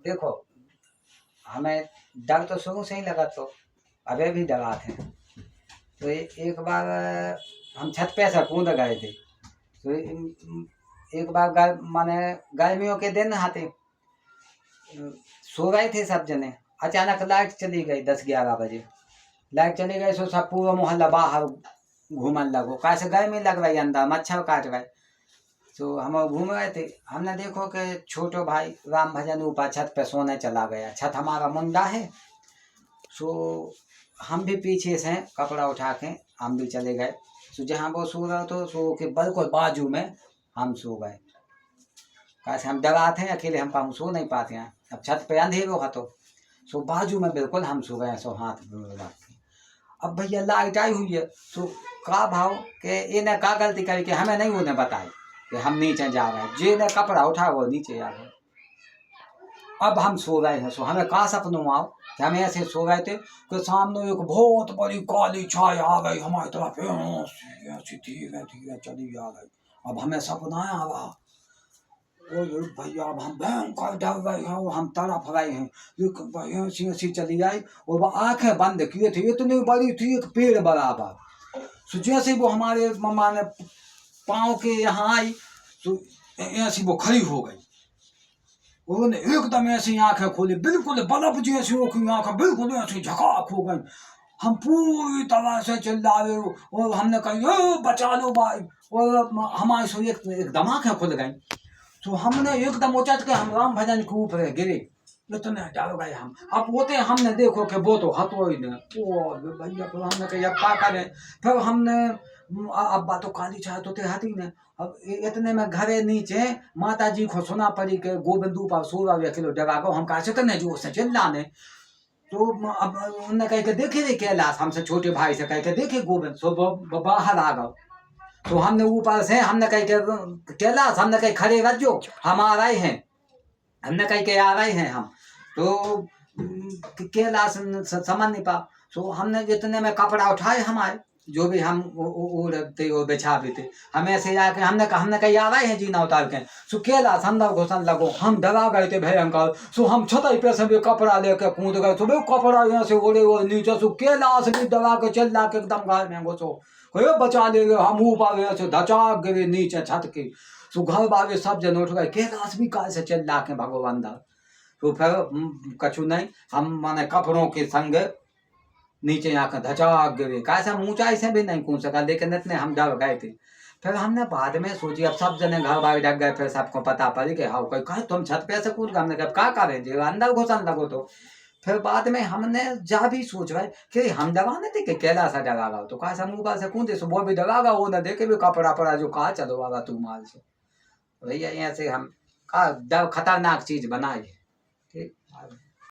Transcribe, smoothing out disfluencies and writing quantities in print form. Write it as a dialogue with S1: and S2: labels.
S1: देखो, हमें डर तो शुरू से ही लगा, तो अभी भी डरा थे। तो एक बार हम छत पे से कूद गए थे। तो एक बार माने गर्मियों के दिन आते, सो गए थे सब जने, अचानक लाइट चली गई 10-11 बजे। लाइट चली गई सो सब पूरा मोहल्ला बाहर घूमने लगो, कैसे गर्मी लग रही, अंदर मच्छर काट गए। तो हम घूम रहे थे, हमने देखो कि छोटो भाई राम भजन ऊपर छत पे सोने चला गया। छत हमारा मुंडा है, सो हम भी पीछे से कपड़ा उठा के हम भी चले गए। सो जहाँ वो सो रहा तो सो के बिल्कुल बाजू में हम सो गए। कैसे हम डराते हैं अकेले, हम पाँव सो नहीं पाते हैं। अब छत पे अंधेरो है तो सो बाजू में बिल्कुल हम सो गए, सो हाथ रख के। अब भैया लाइट आई हुई है, सो का भाव के इन्हें का गलती करी कि हमें नहीं उन्हें बताई कि हम नीचे जा रहे हैं। जे ने कपड़ा उठा वो नीचे आ गए। अब हम सो गए हैं, सो हमें का सपनों आओ कि हम ऐसे सो गए थे कि सामने एक बहुत बड़ी काली छाया आ गई हमारी तरफ, ऐसी धीरे धीरे चली आ गई। अब हमें सपना आ रहा, ओ भैया अब हम भयंकर डर गए हैं, हम तड़प रहे हैं। एक ऐसी ऐसी चली आई और वो आंखें बंद किए थे, इतनी बड़ी थी एक पेड़ बराबर। सो जैसे वो हमारे मम्मा ने पाँव के यहाँ आई तो ऐसी वो खड़ी हो गई। उन्होंने एकदम ऐसी आंखें खोली, बिल्कुल बल्ब जैसी की आंखें बिल्कुल ऐसी झकाक हो गई। हम पूरी तरह से चिल्ला रहे और हमने कहा बचा लो भाई, और हमारी सो एकदम आंखें खुल गई। तो हमने एकदम उचट के हम राम भजन के ऊपर गिरे, इतने डर गए हम। अब होते हमने देखो कि वो तो हतो ही नहीं, ओ भैया। फिर हमने कहा अब क्या करें, फिर हमने अब्बा तो काली छाया तो हती नहीं। अब इतने में घरे नीचे माता जी को सुना पड़ी के गोविंदू पर 16 किलो डरा गो। हम कहा नहीं जो उससे चिल्लाने, तो अब उन्होंने कह के देखे रे कैलाश, हमसे छोटे भाई से कह के देखे गोविंद, सो बाहर आ गए। तो हमने ऊपर से हमने कह के कैलाश, हमने कहीं खड़े रह जो, हम आ रहे हैं, हमने कह के आ रहे हैं हम। तो कैलाश समझ नहीं पा। तो हमने जितने में कपड़ा उठाए हमारे जो भी हम उड़ते और बिछा भी थे, हम ऐसे आके हमने कहीं आ रहे हैं जीना उतार के। सो कैलाश अंदर घुसन लगो, हम डरा गए थे भयंकर। सो हम छत पे से भी कपड़ा लेके कूद गए। सो कपड़ा यहाँ से उड़े और नीचे। सो कैलाश भी डरा के चिल्ला के एकदम घर में घुसो, बचा ले गए। हम ऊपर यहाँ से धचाक गिरे नीचे छत के। सो घर वाले सब जन उठ गए, कैलाश भी काल से चिल्ला के भगवान दा। तो फिर कछु नहीं, हम माने कपड़ों के संग नीचे आकर धचाक गिरे। कैसे हम ऊंचाई से भी नहीं कूद सका, लेकिन इतने हम डर गए थे। फिर हमने बाद में सोची, अब सब जने घर बाहर ढक गए, फिर सबको पता पड़ी कि हाँ कोई कहे तुम छत पे से कूद गए। हमने कहा क्या करें जी, अंदर घुसन लगो। तो फिर बाद में हमने जा भी सोच रहे कि हम डराने थे कि कैलाश डरा गया, तो कैसे हम ऊपर से कूदे। सो वो भी डरा गया, वो न देखे भी कपड़ा पड़ा जो कहा चलो आगा तू माल से। भैया ऐसे हम का डर खतरनाक चीज बनाई है। ठीक।